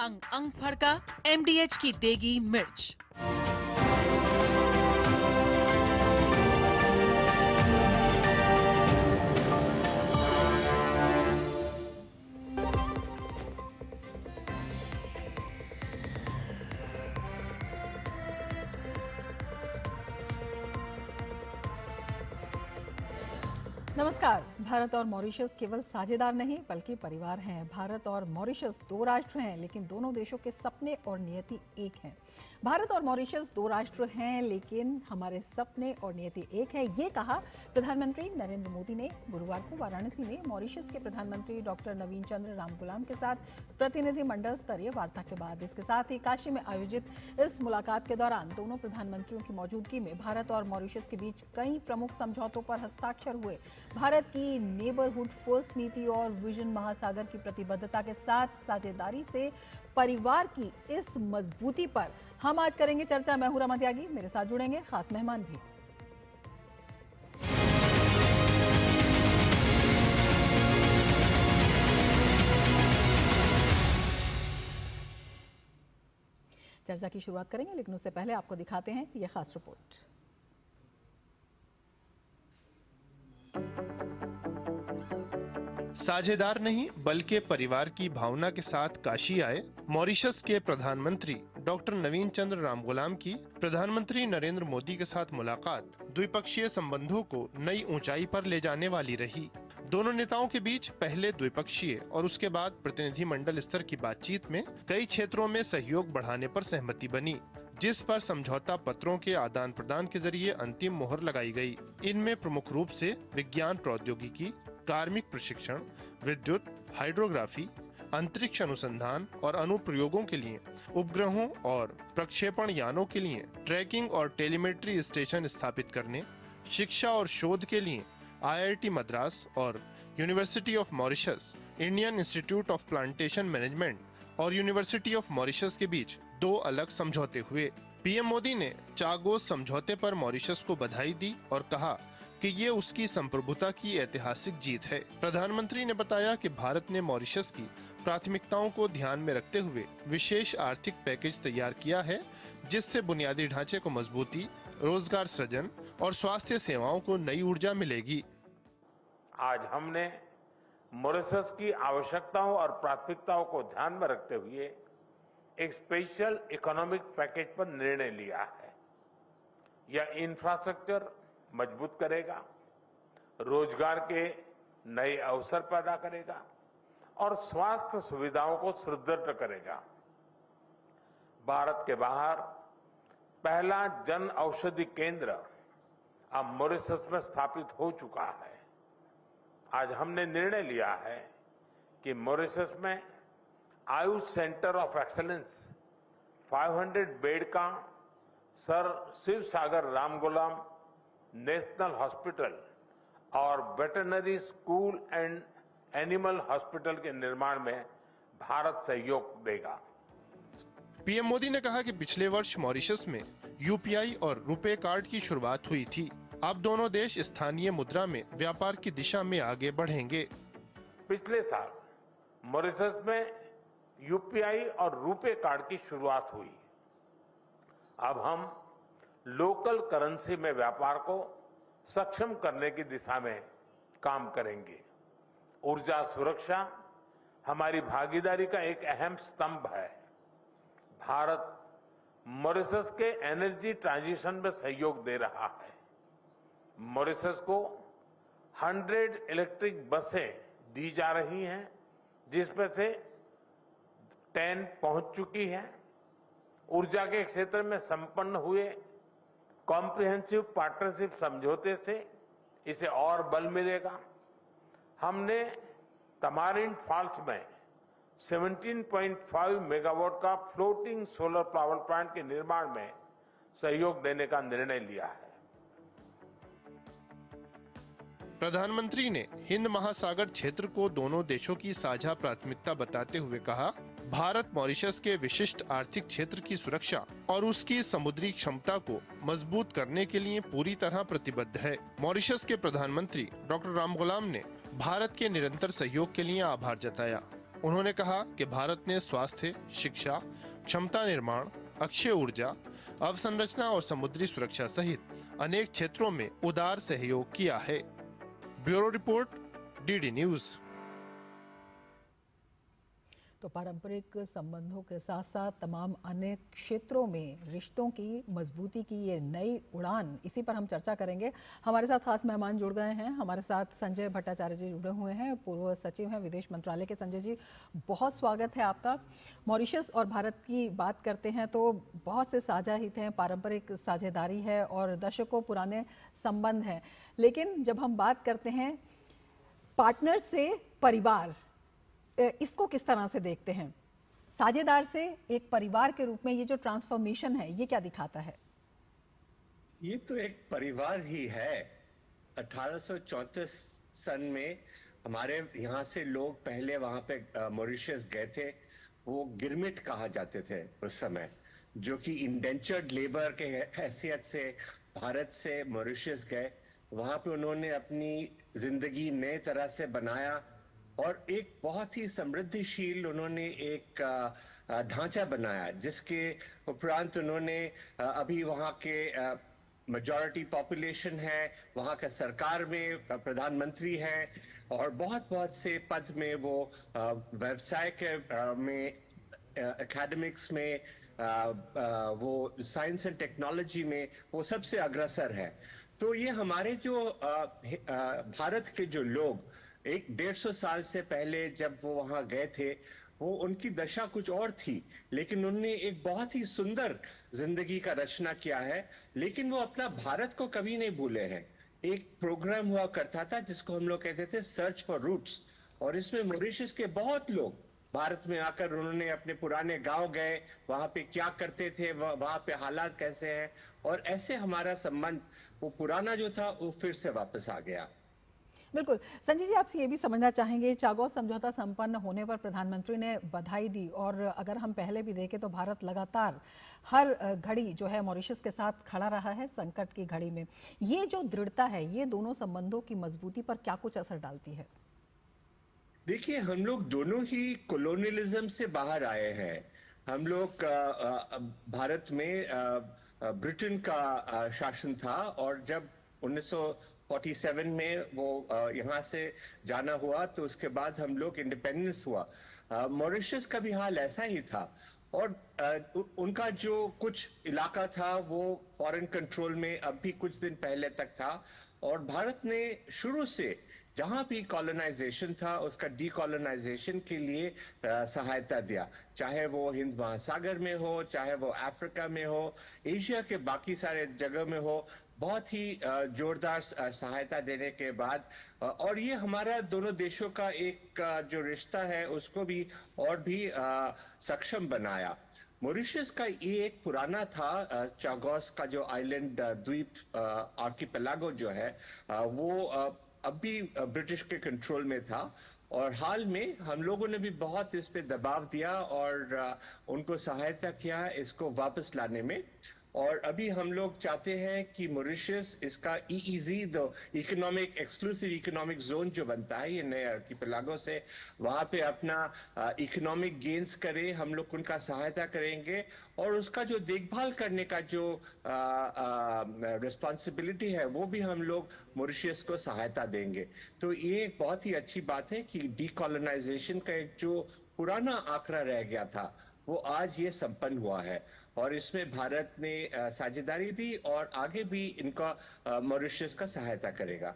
अंग अंग फड़का, MDH की देगी मिर्च। नमस्कार। भारत और मॉरिशस केवल साझेदार नहीं बल्कि परिवार हैं। भारत और मॉरिशस दो राष्ट्र हैं, लेकिन दोनों देशों के सपने और नियति एक हैं। भारत और मॉरिशस दो राष्ट्र हैं, लेकिन हमारे सपने और नियति एक है, ये कहा प्रधानमंत्री नरेंद्र मोदी ने गुरुवार को वाराणसी में मॉरिशस के प्रधानमंत्री डॉक्टर नवीन चंद्र रामगुलाम के साथ प्रतिनिधिमंडल स्तरीय वार्ता के बाद। इसके साथ ही काशी में आयोजित इस मुलाकात के दौरान दोनों प्रधानमंत्रियों की मौजूदगी में भारत और मॉरिशस के बीच कई प्रमुख समझौतों पर हस्ताक्षर हुए। भारत की नेबरहुड फर्स्ट नीति और विजन महासागर की प्रतिबद्धता के साथ साझेदारी से परिवार की इस मजबूती पर हम आज करेंगे चर्चा। मैं हूं रमा त्यागी, मेरे साथ जुड़ेंगे खास मेहमान भी। चर्चा की शुरुआत करेंगे, लेकिन उससे पहले आपको दिखाते हैं यह खास रिपोर्ट। साझेदार नहीं बल्कि परिवार की भावना के साथ काशी आए मॉरिशस के प्रधानमंत्री डॉक्टर नवीन चंद्र रामगुलाम की प्रधानमंत्री नरेंद्र मोदी के साथ मुलाकात द्विपक्षीय संबंधों को नई ऊंचाई पर ले जाने वाली रही। दोनों नेताओं के बीच पहले द्विपक्षीय और उसके बाद प्रतिनिधिमंडल स्तर की बातचीत में कई क्षेत्रों में सहयोग बढ़ाने पर सहमति बनी, जिस पर समझौता पत्रों के आदान प्रदान के जरिए अंतिम मोहर लगाई गई। इनमें प्रमुख रूप से विज्ञान प्रौद्योगिकी, कार्मिक प्रशिक्षण, विद्युत, हाइड्रोग्राफी, अंतरिक्ष अनुसंधान और अनुप्रयोगों के लिए उपग्रहों और प्रक्षेपण यानों के लिए ट्रैकिंग और टेलीमेट्री स्टेशन स्थापित करने, शिक्षा और शोध के लिए IIT मद्रास और university of Mauritius, Indian institute of plantation management और यूनिवर्सिटी ऑफ मॉरिशस के बीच दो अलग समझौते हुए। पीएम मोदी ने चागोस समझौते पर मॉरिशस को बधाई दी और कहा कि ये उसकी संप्रभुता की ऐतिहासिक जीत है। प्रधानमंत्री ने बताया कि भारत ने मॉरिशस की प्राथमिकताओं को ध्यान में रखते हुए विशेष आर्थिक पैकेज तैयार किया है, जिससे बुनियादी ढांचे को मजबूती, रोजगार सृजन और स्वास्थ्य सेवाओं को नई ऊर्जा मिलेगी। आज हमने मॉरिशस की आवश्यकताओं और प्राथमिकताओं को ध्यान में रखते हुए एक स्पेशल इकोनॉमिक पैकेज पर निर्णय लिया है। यह इंफ्रास्ट्रक्चर मजबूत करेगा, रोजगार के नए अवसर पैदा करेगा और स्वास्थ्य सुविधाओं को सुदृढ़ करेगा। भारत के बाहर पहला जन औषधि केंद्र अब मॉरिशस में स्थापित हो चुका है। आज हमने निर्णय लिया है कि मॉरिशस में Ayush centre of excellence 500 bed का सर शिव सागर रामगुलाम नेशनल हॉस्पिटल और veterinary school and animal hospital के निर्माण में भारत सहयोग देगा। पीएम मोदी ने कहा कि पिछले वर्ष मॉरिशस में UPI और रुपे कार्ड की शुरुआत हुई थी। अब दोनों देश स्थानीय मुद्रा में व्यापार की दिशा में आगे बढ़ेंगे। पिछले साल मॉरिशस में UPI और रुपे कार्ड की शुरुआत हुई। अब हम लोकल करेंसी में व्यापार को सक्षम करने की दिशा में काम करेंगे। ऊर्जा सुरक्षा हमारी भागीदारी का एक अहम स्तंभ है। भारत मॉरिशस के एनर्जी ट्रांजिशन में सहयोग दे रहा है। मॉरिशस को 100 इलेक्ट्रिक बसें दी जा रही हैं, जिसमें से 10 पहुंच चुकी हैं। ऊर्जा के क्षेत्र में संपन्न हुए कॉम्प्रिहेंसिव पार्टनरशिप समझौते से इसे और बल मिलेगा। हमने तमारिंड फॉल्स में 17.5 मेगावाट का फ्लोटिंग सोलर पावर प्लांट के निर्माण में सहयोग देने का निर्णय लिया है। प्रधानमंत्री ने हिंद महासागर क्षेत्र को दोनों देशों की साझा प्राथमिकता बताते हुए कहा, भारत मॉरिशस के विशिष्ट आर्थिक क्षेत्र की सुरक्षा और उसकी समुद्री क्षमता को मजबूत करने के लिए पूरी तरह प्रतिबद्ध है। मॉरिशस के प्रधानमंत्री डॉक्टर रामगुलाम ने भारत के निरंतर सहयोग के लिए आभार जताया। उन्होंने कहा कि भारत ने स्वास्थ्य, शिक्षा, क्षमता निर्माण, अक्षय ऊर्जा, अवसंरचना और समुद्री सुरक्षा सहित अनेक क्षेत्रों में उदार सहयोग किया है। Bureau report, DD news. तो पारंपरिक संबंधों के साथ साथ तमाम अन्य क्षेत्रों में रिश्तों की मजबूती की ये नई उड़ान, इसी पर हम चर्चा करेंगे। हमारे साथ खास मेहमान जुड़ गए हैं। हमारे साथ संजय भट्टाचार्य जी जुड़े हुए हैं, पूर्व सचिव हैं विदेश मंत्रालय के। संजय जी, बहुत स्वागत है आपका। मॉरिशस और भारत की बात करते हैं तो बहुत से साझा हित हैं, पारंपरिक साझेदारी है और दशकों पुराने संबंध हैं। लेकिन जब हम बात करते हैं पार्टनर से परिवार, इसको किस तरह से देखते हैं? साझेदार से एक परिवार के रूप में ये जो ट्रांसफॉर्मेशन है, ये क्या दिखाता है? ये तो एक परिवार ही है। 1834 सन में हमारे यहाँ से लोग पहले वहां पे मॉरिशस गए थे। वो गिरमिट कहा जाते थे उस समय, जो कि इंडेंचर्ड लेबर के हैसियत से भारत से मॉरिशस गए। वहां पे उन्होंने अपनी जिंदगी नए तरह से बनाया और एक बहुत ही समृद्धिशील उन्होंने एक ढांचा बनाया, जिसके उपरांत उन्होंने अभी वहां के मेजॉरिटी पॉपुलेशन है, वहां का सरकार में प्रधानमंत्री है और बहुत बहुत से पद में वो व्यवसाय के में, एकेडमिक्स में, वो साइंस एंड टेक्नोलॉजी में वो सबसे अग्रसर है। तो ये हमारे जो भारत के जो लोग 150 साल से पहले जब वो वहां गए थे, वो उनकी दशा कुछ और थी, लेकिन उन्होंने एक बहुत ही सुंदर जिंदगी का रचना किया है। लेकिन वो अपना भारत को कभी नहीं भूले हैं। एक प्रोग्राम हुआ करता था जिसको हम लोग कहते थे सर्च फॉर रूट्स, और इसमें मॉरिशस के बहुत लोग भारत में आकर उन्होंने अपने पुराने गांव गए, वहां पे क्या करते थे, वहां पे हालात कैसे हैं, और ऐसे हमारा संबंध वो पुराना जो था वो फिर से वापस आ गया। बिल्कुल। संजय जी, आपसे ये भी समझना चाहेंगे, चागोस समझौता संपन्न होने पर प्रधानमंत्री ने बधाई दी, और अगर हम पहले भी देखें तो भारत लगातार हर घड़ी जो है मॉरिशस के साथ खड़ा रहा है संकट की घड़ी में। ये जो दृढ़ता है, ये दोनों संबंधों की मजबूती पर क्या कुछ असर डालती है? देखिए, हम लोग दोनों ही कॉलोनियलिज्म से बाहर आए हैं। हम लोग भारत में ब्रिटेन का शासन था, और जब 1947 में वो यहाँ से जाना हुआ तो उसके बाद हम लोग इंडिपेंडेंस हुआ। मॉरिशस का भी हाल ऐसा ही था, और उनका जो कुछ इलाका था वो फॉरेन कंट्रोल में अब भी कुछ दिन पहले तक था। और भारत ने शुरू से जहां भी कॉलोनाइजेशन था उसका डीकॉलोनाइजेशन के लिए सहायता दिया, चाहे वो हिंद महासागर में हो, चाहे वो अफ्रीका में हो, एशिया के बाकी सारे जगह में हो। बहुत ही जोरदार सहायता देने के बाद, और ये हमारा दोनों देशों का एक जो रिश्ता है उसको भी और भी सक्षम बनाया। मॉरिशस का ये एक पुराना था, चागोस का जो आइलैंड द्वीप आर्किपेलागो जो है, वो अब भी ब्रिटिश के कंट्रोल में था, और हाल में हम लोगों ने भी बहुत इस पे दबाव दिया और उनको सहायता किया इसको वापस लाने में। और अभी हम लोग चाहते हैं कि मॉरिशस इसका EEZ, economic exclusive economic zone जो बनता है ये नए आर्किपेलागो से, वहां पे अपना इकोनॉमिक गेन्स करे। हम लोग उनका सहायता करेंगे, और उसका जो देखभाल करने का जो रिस्पॉन्सिबिलिटी है वो भी हम लोग मॉरिशस को सहायता देंगे। तो ये एक बहुत ही अच्छी बात है कि डीकॉलोनाइजेशन का एक जो पुराना आंकड़ा रह गया था वो आज ये संपन्न हुआ है, और इसमें भारत ने साझेदारी दी और आगे भी इनका मॉरिशस का सहायता करेगा।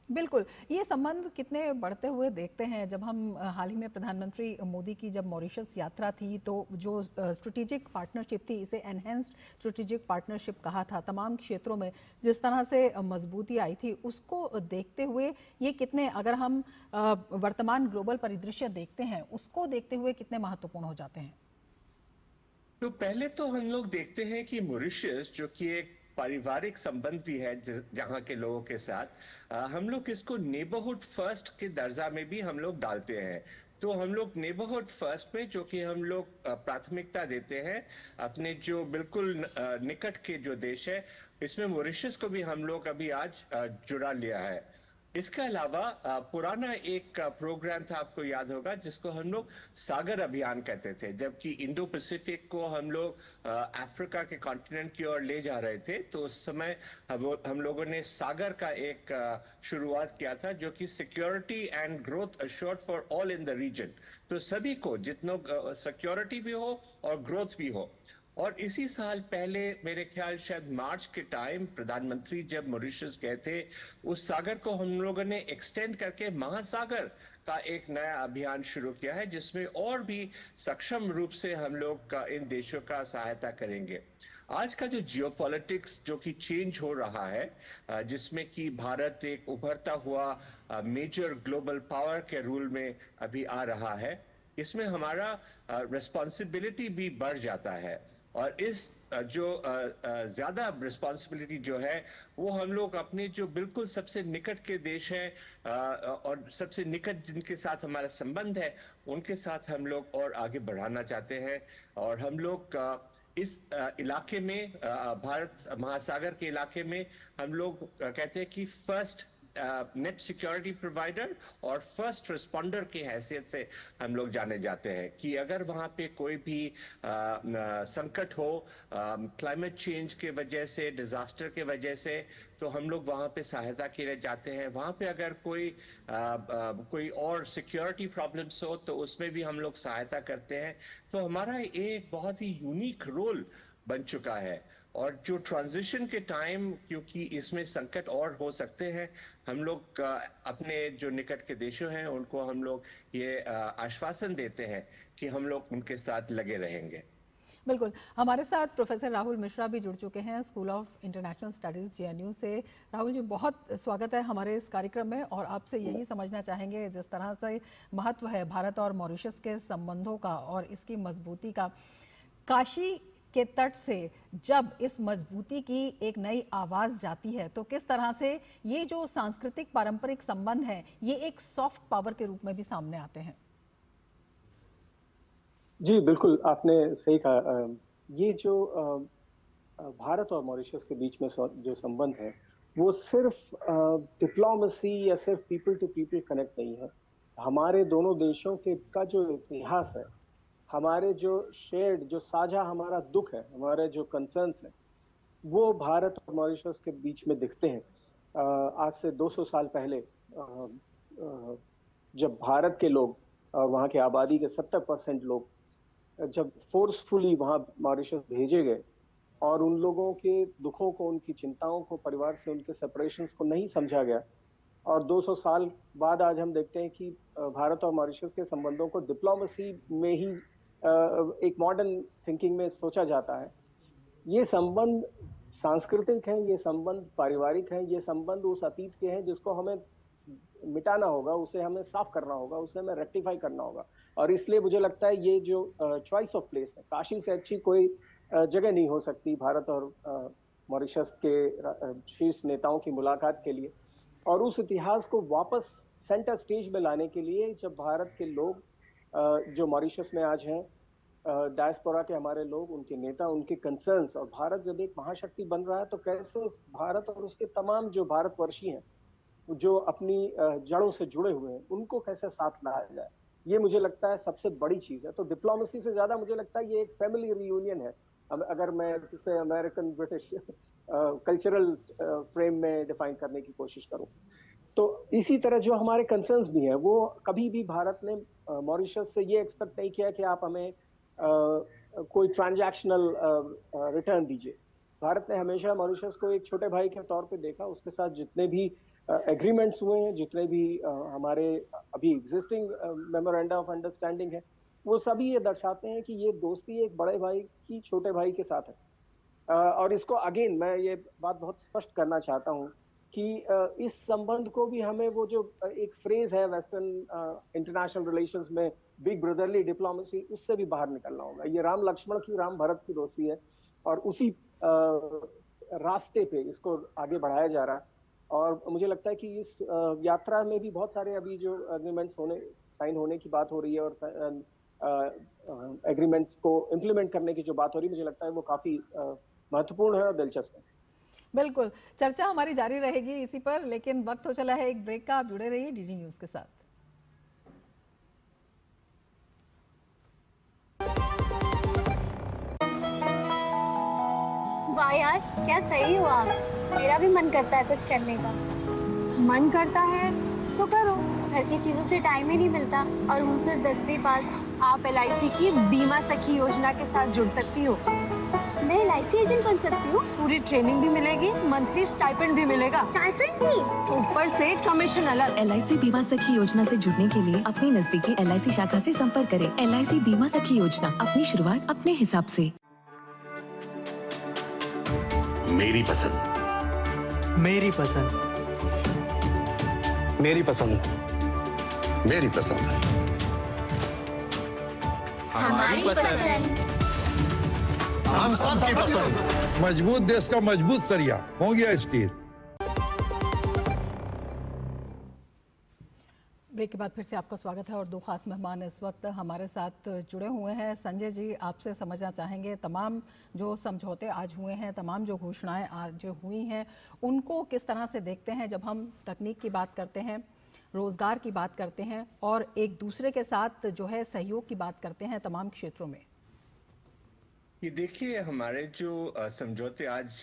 बिल्कुल। ये संबंध कितने बढ़ते हुए देखते हैं। जब हम हाल ही में प्रधानमंत्री मोदी की जब मॉरिशस यात्रा थी तो जो स्ट्रेटेजिक पार्टनरशिप थी, इसे एनहेंस्ड स्ट्रेटेजिक पार्टनरशिप कहा था, तमाम क्षेत्रों में जिस तरह से मजबूती आई थी उसको देखते हुए ये कितने, अगर हम वर्तमान ग्लोबल परिदृश्य देखते हैं उसको देखते हुए कितने महत्वपूर्ण हो जाते हैं? तो पहले तो हम लोग देखते हैं कि मॉरिशस जो कि एक पारिवारिक संबंध भी है जहां के लोगों के साथ, हम लोग इसको नेबरहुड फर्स्ट के दर्जा में भी हम लोग डालते हैं। तो हम लोग नेबरहुड फर्स्ट में जो कि हम लोग प्राथमिकता देते हैं अपने जो बिल्कुल निकट के जो देश है, इसमें मॉरिशस को भी हम लोग अभी आज जुड़ा लिया है। इसके अलावा पुराना एक प्रोग्राम था, आपको याद होगा, जिसको हम लोग सागर अभियान कहते थे, जबकि इंडो पैसिफिक को हम लोग अफ्रीका के कॉन्टिनेंट की ओर ले जा रहे थे। तो उस समय हम लोगों ने सागर का एक शुरुआत किया था, जो कि security and growth assured for all in the region. तो सभी को, जितनों सिक्योरिटी भी हो और ग्रोथ भी हो। और इसी साल पहले, मेरे ख्याल शायद मार्च के टाइम, प्रधानमंत्री जब मॉरिशस गए थे, उस सागर को हम लोगों ने एक्सटेंड करके महासागर का एक नया अभियान शुरू किया है, जिसमें और भी सक्षम रूप से हम लोग इन देशों का सहायता करेंगे। आज का जो जियोपॉलिटिक्स जो कि चेंज हो रहा है, जिसमें कि भारत एक उभरता हुआ मेजर ग्लोबल पावर के रूल में अभी आ रहा है, इसमें हमारा रिस्पॉन्सिबिलिटी भी बढ़ जाता है। और इस जो ज्यादा रिस्पॉन्सिबिलिटी जो है, वो हम लोग अपने जो बिल्कुल सबसे निकट के देश हैं और सबसे निकट जिनके साथ हमारा संबंध है, उनके साथ हम लोग और आगे बढ़ाना चाहते हैं। और हम लोग इस इलाके में, भारत महासागर के इलाके में, हम लोग कहते हैं कि फर्स्ट नेट सिक्योरिटी प्रोवाइडर और फर्स्ट रिस्पॉन्डर की हैसियत से हम लोग जाने जाते हैं, कि अगर वहां पे कोई भी संकट हो, क्लाइमेट चेंज के वजह से, डिजास्टर के वजह से, तो हम लोग वहां पे सहायता के लिए जाते हैं। वहां पे अगर कोई और सिक्योरिटी प्रॉब्लम्स हो, तो उसमें भी हम लोग सहायता करते हैं। तो हमारा एक बहुत ही यूनिक रोल बन चुका है। और जो ट्रांजिशन के टाइम, क्योंकि इसमें संकट और हो सकते हैं, हम लोग अपने जो निकट के देशों हैं, उनको हम लोग ये आश्वासन देते हैं कि हम लोग उनके साथ लगे रहेंगे। बिल्कुल, हमारे साथ प्रोफेसर राहुल मिश्रा भी जुड़ चुके हैं school of international studies JNU से। राहुल जी, बहुत स्वागत है हमारे इस कार्यक्रम में, और आपसे यही समझना चाहेंगे, जिस तरह से महत्व है भारत और मॉरिशस के संबंधों का और इसकी मजबूती का, काशी के तट से जब इस मजबूती की एक नई आवाज जाती है, तो किस तरह से ये जो सांस्कृतिक पारंपरिक संबंध है, ये एक सॉफ्ट पावर के रूप में भी सामने आते हैं? जी बिल्कुल, आपने सही कहा। ये जो भारत और मॉरिशस के बीच में जो संबंध है, वो सिर्फ डिप्लोमेसी या सिर्फ पीपल टू पीपल कनेक्ट नहीं है। हमारे दोनों देशों के का जो इतिहास है, हमारे जो शेयर्ड, जो साझा हमारा दुख है, हमारे जो कंसर्न्स हैं, वो भारत और मॉरिशस के बीच में दिखते हैं। आज से 200 साल पहले जब भारत के लोग, वहाँ की आबादी के 70% लोग जब फोर्सफुली वहाँ मॉरिशस भेजे गए, और उन लोगों के दुखों को, उनकी चिंताओं को, परिवार से उनके सेपरेशंस को नहीं समझा गया, और 200 साल बाद आज हम देखते हैं कि भारत और मॉरिशस के संबंधों को डिप्लोमेसी में ही एक मॉडर्न थिंकिंग में सोचा जाता है। ये संबंध सांस्कृतिक हैं, ये संबंध पारिवारिक हैं, ये संबंध उस अतीत के हैं जिसको हमें मिटाना होगा, उसे हमें साफ करना होगा, उसे हमें रेक्टिफाई करना होगा। और इसलिए मुझे लगता है ये जो चॉइस ऑफ प्लेस है, काशी से अच्छी कोई जगह नहीं हो सकती भारत और मॉरिशस के शीर्ष नेताओं की मुलाकात के लिए, और उस इतिहास को वापस सेंटर स्टेज में लाने के लिए, जब भारत के लोग जो मॉरिशस में आज हैं, डायस्पोरा के हमारे लोग, उनके नेता, उनके कंसर्न्स, और भारत जब एक महाशक्ति बन रहा है, तो कैसे भारत और उसके तमाम जो भारतवर्षी हैं, जो अपनी जड़ों से जुड़े हुए हैं, उनको कैसे साथ लाया जाए, ये मुझे लगता है सबसे बड़ी चीज है। तो डिप्लोमेसी से ज्यादा मुझे लगता है ये एक फैमिली रियूनियन है, अगर मैं इसे अमेरिकन ब्रिटिश कल्चरल फ्रेम में डिफाइन करने की कोशिश करूं। तो इसी तरह जो हमारे कंसर्न्स भी हैं, वो कभी भी भारत ने मॉरिशस से ये एक्सपेक्ट नहीं किया कि आप हमें कोई ट्रांजैक्शनल रिटर्न दीजिए। भारत ने हमेशा मॉरिशस को एक छोटे भाई के तौर पे देखा। उसके साथ जितने भी एग्रीमेंट्स हुए हैं, जितने भी हमारे अभी एग्जिस्टिंग मेमोरेंडम ऑफ अंडरस्टैंडिंग है, वो सभी ये दर्शाते हैं कि ये दोस्ती एक बड़े भाई की छोटे भाई के साथ है। और इसको अगेन मैं ये बात बहुत स्पष्ट करना चाहता हूँ कि इस संबंध को भी हमें, वो जो एक फ्रेज है वेस्टर्न इंटरनेशनल रिलेशंस में, बिग ब्रदरली डिप्लोमेसी, उससे भी बाहर निकलना होगा। ये राम लक्ष्मण की, राम भरत की दोस्ती है, और उसी रास्ते पे इसको आगे बढ़ाया जा रहा है। और मुझे लगता है कि इस यात्रा में भी बहुत सारे अभी जो एग्रीमेंट्स साइन होने की बात हो रही है, और एग्रीमेंट्स को इम्प्लीमेंट करने की जो बात हो रही है, मुझे लगता है वो काफी महत्वपूर्ण है और दिलचस्प है। बिल्कुल, चर्चा हमारी जारी रहेगी इसी पर, लेकिन वक्त हो चला है एक ब्रेक का। आप जुड़े रहिए डीडी न्यूज़ के साथ। वाह यार, क्या सही हो आप। मेरा भी मन करता है कुछ करने का। मन करता है तो करो। घर की चीजों से टाइम ही नहीं मिलता और हूँ सिर्फ 10वीं पास। आप LIC की बीमा सखी योजना के साथ जुड़ सकती हो। मैं LIC एजेंट बन सकती हूँ? पूरी ट्रेनिंग भी मिलेगी, मंथली स्टाइपेंड भी मिलेगा, स्टाइपेंड भी? ऊपर से कमीशन अलग। LIC बीमा सखी योजना से जुड़ने के लिए अपनी नजदीकी LIC शाखा से संपर्क करें। LIC बीमा सखी योजना, अपनी शुरुआत अपने हिसाब से। मेरी पसंद, मेरी पसंद, मेरी पसंद, मेरी पसंद, हमारी पसंद। हम सबकी पसंद। मजबूत देश का मजबूत सरिया हो गया स्टील। ब्रेक के बाद फिर से आपका स्वागत है और दो खास मेहमान इस वक्त हमारे साथ जुड़े हुए हैं। संजय जी, आपसे समझना चाहेंगे तमाम जो समझौते आज हुए हैं, तमाम जो घोषणाएं आज हुई हैं, उनको किस तरह से देखते हैं जब हम तकनीक की बात करते हैं, रोजगार की बात करते हैं और एक दूसरे के साथ जो है सहयोग की बात करते हैं तमाम क्षेत्रों में। ये देखिए, हमारे जो समझौते आज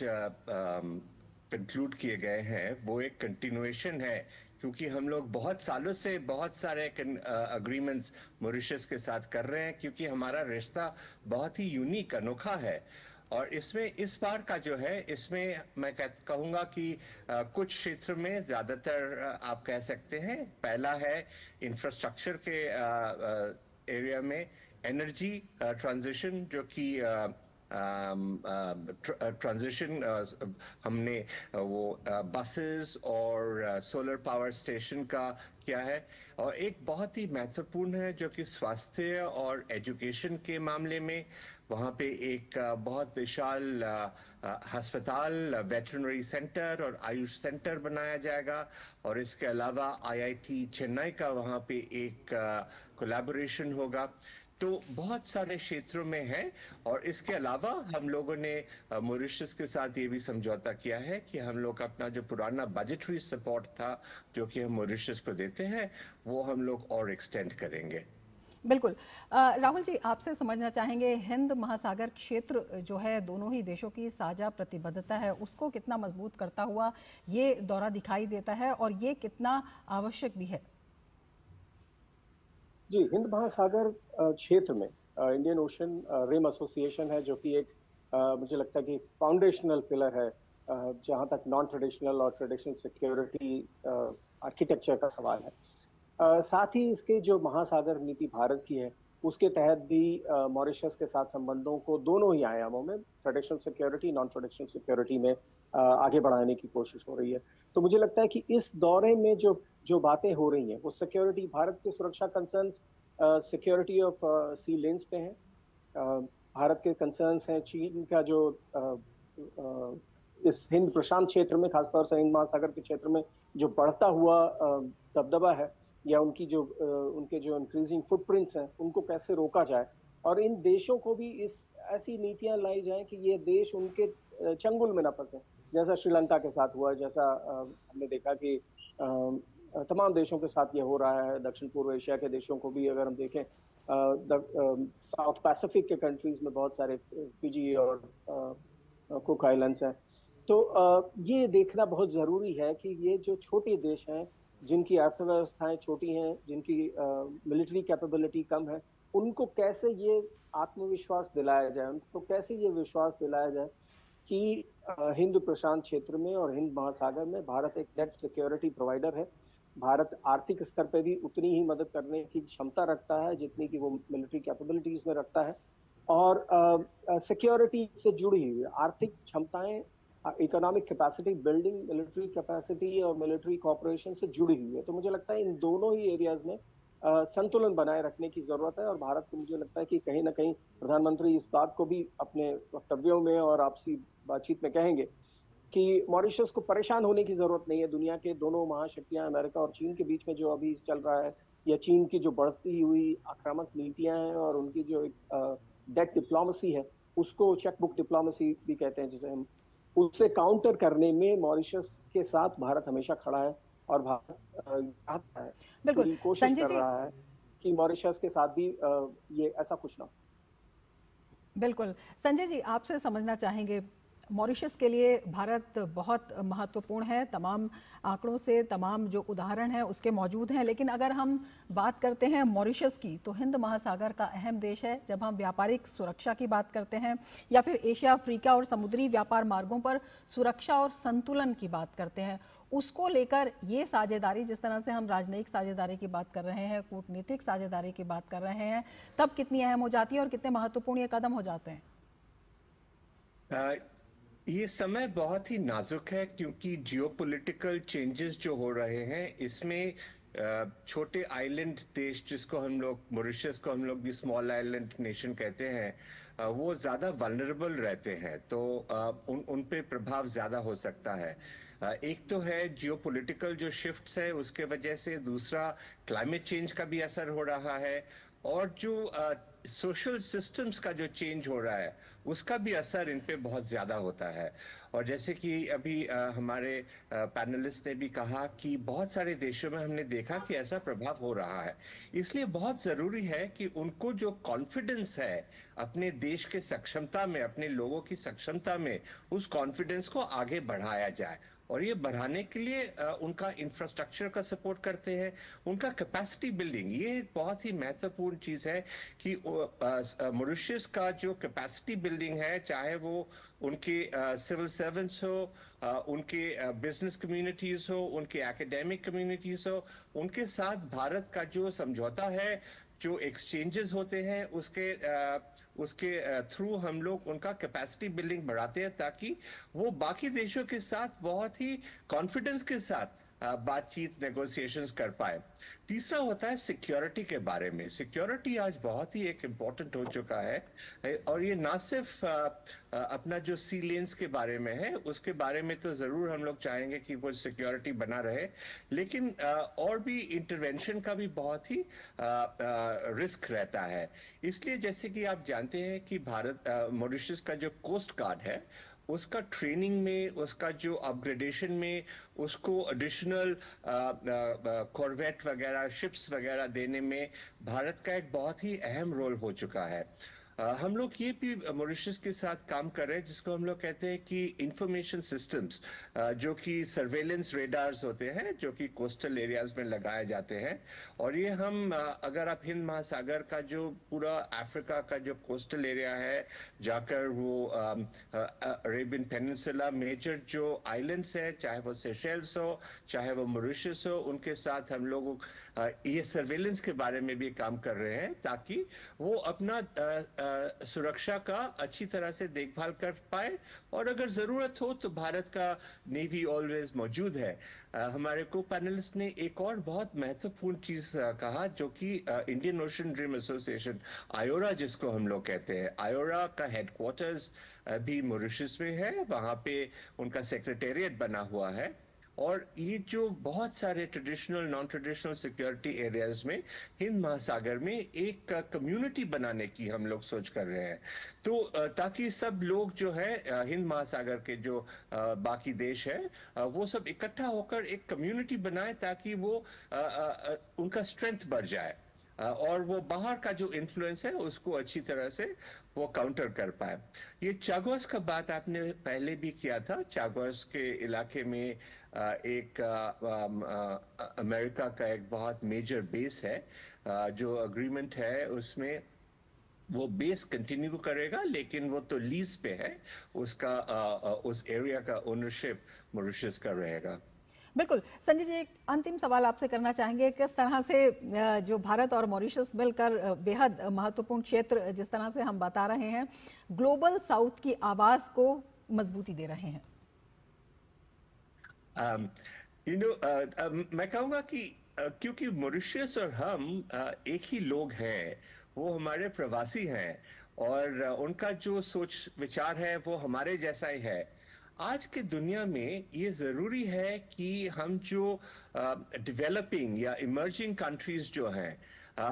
कंक्लूड किए गए हैं वो एक कंटिन्यूएशन है, क्योंकि हम लोग बहुत सालों से बहुत सारे अग्रीमेंट्स मॉरिशस के साथ कर रहे हैं, क्योंकि हमारा रिश्ता बहुत ही यूनिक अनोखा है। और इसमें इस बार का जो है, इसमें मैं कहूँगा कि कुछ क्षेत्र में ज़्यादातर आप कह सकते हैं, पहला है इंफ्रास्ट्रक्चर के एरिया में एनर्जी ट्रांजिशन, जो कि ट्रांजिशन हमने वो बसेस और सोलर पावर स्टेशन का किया है। और एक बहुत ही महत्वपूर्ण है जो कि स्वास्थ्य और एजुकेशन के मामले में, वहाँ पे एक बहुत विशाल अस्पताल, वेटरनरी सेंटर और आयुष सेंटर बनाया जाएगा। और इसके अलावा IIT चेन्नई का वहाँ पे एक कोलैबोरेशन होगा। तो बहुत सारे क्षेत्रों में है। और इसके अलावा हम लोगों ने मॉरिशस के साथ ये भी समझौता किया है कि हम लोग अपना जो पुराना बजटरी सपोर्ट था जो कि हम मॉरिशस को देते हैं, वो हम लोग और एक्सटेंड करेंगे। बिल्कुल। राहुल जी, आपसे समझना चाहेंगे हिंद महासागर क्षेत्र जो है दोनों ही देशों की साझा प्रतिबद्धता है, उसको कितना मजबूत करता हुआ ये दौरा दिखाई देता है और ये कितना आवश्यक भी है? जी, हिंद महासागर क्षेत्र में इंडियन ओशन रिम एसोसिएशन है, जो कि एक मुझे लगता है कि फाउंडेशनल पिलर है जहां तक नॉन ट्रेडिशनल और ट्रेडिशनल सिक्योरिटी आर्किटेक्चर का सवाल है। साथ ही इसके जो महासागर नीति भारत की है, उसके तहत भी मॉरिशस के साथ संबंधों को दोनों ही आयामों में, traditional security, non traditional security में आगे बढ़ाने की कोशिश हो रही है। तो मुझे लगता है कि इस दौरे में जो बातें हो रही हैं वो सिक्योरिटी, भारत के सुरक्षा concerns security of sea lanes पे हैं, भारत के कंसर्न्स हैं चीन का जो इस हिंद प्रशांत क्षेत्र में, खासतौर से हिंद महासागर के क्षेत्र में जो बढ़ता हुआ दबदबा है, या उनके जो इंक्रीजिंग फुटप्रिंट्स हैं, उनको कैसे रोका जाए। और इन देशों को भी ऐसी नीतियां लाई जाए कि ये देश उनके चंगुल में ना फंसे, जैसा श्रीलंका के साथ हुआ, जैसा हमने देखा कि तमाम देशों के साथ ये हो रहा है। दक्षिण पूर्व एशिया के देशों को भी अगर हम देखें, साउथ पैसिफिक के कंट्रीज में बहुत सारे, फिजी और कुक आइलैंड्स हैं। तो ये देखना बहुत ज़रूरी है कि ये जो छोटे देश हैं, जिनकी अर्थव्यवस्थाएं छोटी हैं, जिनकी मिलिट्री कैपेबिलिटी कम है, उनको कैसे ये आत्मविश्वास दिलाया जाए, उनको कैसे ये विश्वास दिलाया जाए कि हिंद प्रशांत क्षेत्र में और हिंद महासागर में भारत एक नेट सिक्योरिटी प्रोवाइडर है। भारत आर्थिक स्तर पे भी उतनी ही मदद करने की क्षमता रखता है जितनी कि वो मिलिट्री कैपेबिलिटीज में रखता है। और सिक्योरिटी से जुड़ी हुई आर्थिक क्षमताएं, economic capacity building, military capacity और मिलिट्री कॉपरेशन से जुड़ी हुई है। तो मुझे लगता है इन दोनों ही एरियाज में संतुलन बनाए रखने की जरूरत है। और भारत को, मुझे लगता है कि कहीं ना कहीं प्रधानमंत्री इस बात को भी अपने वक्तव्यों में और आपसी बातचीत में कहेंगे कि मॉरिशस को परेशान होने की जरूरत नहीं है। दुनिया के दोनों महाशक्तियां अमेरिका और चीन के बीच में जो अभी चल रहा है, या चीन की जो बढ़ती हुई आक्रामक नीतियां हैं और उनकी जो डेट डिप्लोमेसी है, उसको चेकबुक डिप्लोमेसी भी कहते हैं जिसे हम, उससे काउंटर करने में मॉरिशस के साथ भारत हमेशा खड़ा है और भारत चाहता है, बिल्कुल पूरी कोशिश संजय कर जी, रहा है कि मॉरिशस के साथ भी ये ऐसा कुछ ना हो। बिल्कुल संजय जी, आपसे समझना चाहेंगे, मॉरिशस के लिए भारत बहुत महत्वपूर्ण है, तमाम आंकड़ों से तमाम जो उदाहरण हैं उसके मौजूद हैं, लेकिन अगर हम बात करते हैं मॉरिशस की तो हिंद महासागर का अहम देश है। जब हम व्यापारिक सुरक्षा की बात करते हैं या फिर एशिया अफ्रीका और समुद्री व्यापार मार्गों पर सुरक्षा और संतुलन की बात करते हैं, उसको लेकर ये साझेदारी, जिस तरह से हम राजनयिक साझेदारी की बात कर रहे हैं, कूटनीतिक साझेदारी की बात कर रहे हैं, तब कितनी अहम हो जाती है और कितने महत्वपूर्ण ये कदम हो जाते हैं? ये समय बहुत ही नाजुक है क्योंकि जियोपॉलिटिकल चेंजेस जो हो रहे हैं इसमें छोटे आइलैंड देश जिसको हम लोग मॉरिशस को हम लोग भी स्मॉल आइलैंड नेशन कहते हैं, वो ज्यादा वल्नरेबल रहते हैं, तो उन पे प्रभाव ज्यादा हो सकता है। एक तो है जियोपॉलिटिकल जो शिफ्ट्स है उसके वजह से, दूसरा क्लाइमेट चेंज का भी असर हो रहा है, और जो सोशल सिस्टम्स का जो चेंज हो रहा है उसका भी असर इन पे बहुत ज्यादा होता है। और जैसे कि अभी हमारे पैनलिस्ट ने भी कहा कि बहुत सारे देशों में हमने देखा कि ऐसा प्रभाव हो रहा है, इसलिए बहुत जरूरी है कि उनको जो कॉन्फिडेंस है अपने देश के सक्षमता में, अपने लोगों की सक्षमता में, उस कॉन्फिडेंस को आगे बढ़ाया जाए। और ये बढ़ाने के लिए उनका इंफ्रास्ट्रक्चर का सपोर्ट करते हैं, उनका कैपेसिटी बिल्डिंग, ये एक बहुत ही महत्वपूर्ण चीज है कि मॉरिशस का जो कैपेसिटी बिल्डिंग है, चाहे वो उनके सिविल सर्वेंट्स हो, उनके बिजनेस कम्युनिटीज हो, उनके एकेडमिक कम्युनिटीज हो, उनके साथ भारत का जो समझौता है, जो एक्सचेंजेस होते हैं, उसके थ्रू हम लोग उनका कैपेसिटी बिल्डिंग बढ़ाते हैं ताकि वो बाकी देशों के साथ बहुत ही कॉन्फिडेंस के साथ बातचीत, नेगोशिएशंस कर पाए। तीसरा होता है सिक्योरिटी के बारे में। सिक्योरिटी आज बहुत ही एक इम्पोर्टेंट हो चुका है, और ये ना सिर्फ अपना जो सी लेन्स के बारे में है, उसके बारे में तो जरूर हम लोग चाहेंगे कि वो सिक्योरिटी बना रहे, लेकिन और भी इंटरवेंशन का भी बहुत ही रिस्क रहता है। इसलिए जैसे कि आप जानते हैं कि मॉरिशस का जो कोस्ट गार्ड है उसका ट्रेनिंग में, उसका जो अपग्रेडेशन में, उसको एडिशनल कॉर्वेट वगैरह, शिप्स वगैरह देने में भारत का एक बहुत ही अहम रोल हो चुका है। हम लोग ये भी मॉरिशस के साथ काम कर रहे हैं जिसको हम लोग कहते हैं कि इंफॉर्मेशन सिस्टम्स, जो कि सर्वेलेंस रेडार्स होते हैं जो कि कोस्टल एरियाज में लगाए जाते हैं। और ये हम अगर आप हिंद महासागर का जो पूरा अफ्रीका का जो कोस्टल एरिया है जाकर वो अरेबियन पेनिनसुला, मेजर जो आइलैंड्स है, चाहे वो सेशेल्स हो, चाहे वो मॉरिशस हो, उनके साथ हम लोग ये सर्वेलेंस के बारे में भी काम कर रहे हैं ताकि वो अपना सुरक्षा का अच्छी तरह से देखभाल कर पाए, और अगर जरूरत हो तो भारत का नेवी ऑलवेज मौजूद है। हमारे को पैनलिस्ट ने एक और बहुत महत्वपूर्ण चीज कहा जो कि इंडियन ओशन ड्रीम एसोसिएशन, आयोरा जिसको हम लोग कहते हैं, आयोरा का हेडक्वार्टर्स भी मॉरिशस में है, वहां पे उनका सेक्रेटेरिएट बना हुआ है। और ये जो बहुत सारे traditional, non traditional security areas में हिंद महासागर में एक कम्युनिटी बनाने की हम लोग सोच कर रहे हैं, तो ताकि सब लोग जो है हिंद महासागर के जो बाकी देश है वो सब इकट्ठा होकर एक कम्युनिटी बनाए ताकि वो उनका स्ट्रेंथ बढ़ जाए, और वो बाहर का जो इन्फ्लुएंस है उसको अच्छी तरह से वो काउंटर कर पाए। ये चागोस का बात आपने पहले भी किया था। चागोस के इलाके में एक अमेरिका का एक बहुत मेजर बेस है, जो अग्रीमेंट है उसमें वो बेस कंटिन्यू करेगा, लेकिन वो तो लीज पे है, उसका उस एरिया का ओनरशिप मॉरिशस का रहेगा। बिल्कुल संजय जी, एक अंतिम सवाल आपसे करना चाहेंगे, किस तरह से जो भारत और मॉरिशस मिलकर बेहद महत्वपूर्ण क्षेत्र, जिस तरह से हम बता रहे हैं, ग्लोबल साउथ की आवाज को मजबूती दे रहे हैं? मैं कहूँगा कि क्योंकि मॉरिशस और हम एक ही लोग हैं, वो हमारे प्रवासी हैं, और उनका जो सोच विचार है वो हमारे जैसा ही है। आज के दुनिया में ये जरूरी है कि हम जो डेवलपिंग या इमर्जिंग कंट्रीज जो हैं,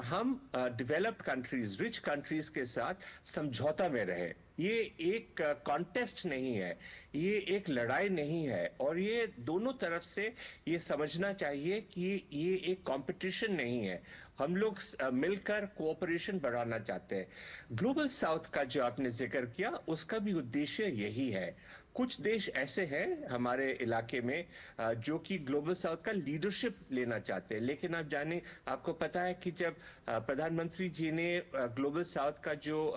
हम डेवलप्ड कंट्रीज, रिच कंट्रीज के साथ समझौता में रहे। ये एक कॉन्टेस्ट नहीं है, ये एक लड़ाई नहीं है, और ये दोनों तरफ से ये समझना चाहिए कि ये एक कंपटीशन नहीं है। हम लोग मिलकर कोऑपरेशन बढ़ाना चाहते हैं। ग्लोबल साउथ का जो आपने जिक्र किया, उसका भी उद्देश्य यही है। कुछ देश ऐसे हैं हमारे इलाके में जो कि ग्लोबल साउथ का लीडरशिप लेना चाहते हैं, लेकिन आप जाने, आपको पता है कि जब प्रधानमंत्री जी ने ग्लोबल साउथ का जो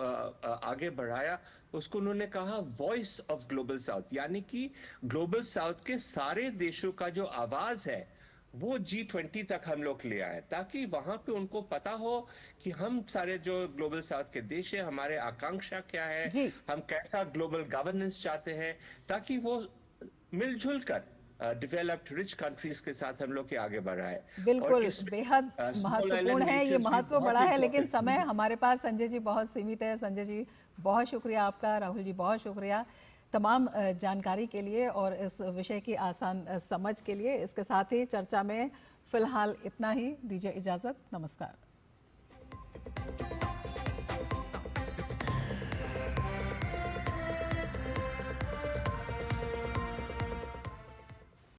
आगे बढ़ाया, उसको उन्होंने कहा वॉइस ऑफ ग्लोबल साउथ, यानी कि ग्लोबल साउथ के सारे देशों का जो आवाज है वो G20 तक हम लोग ले आए, ताकि वहां पे उनको पता हो कि हम सारे जो ग्लोबल साउथ के देश है, हमारे आकांक्षा क्या है, हम कैसा ग्लोबल गवर्नेंस चाहते हैं, ताकि वो मिलजुल कर डेवलप्ड रिच कंट्रीज के साथ हम लोग के आगे बढ़ाए। बिल्कुल, बेहद महत्वपूर्ण है, ये महत्व बड़ा है, लेकिन समय हमारे पास संजय जी बहुत सीमित है। संजय जी बहुत शुक्रिया आपका, राहुल जी बहुत शुक्रिया तमाम जानकारी के लिए और इस विषय की आसान समझ के लिए। इसके साथ ही चर्चा में फिलहाल इतना ही, दीजिए इजाज़त, नमस्कार।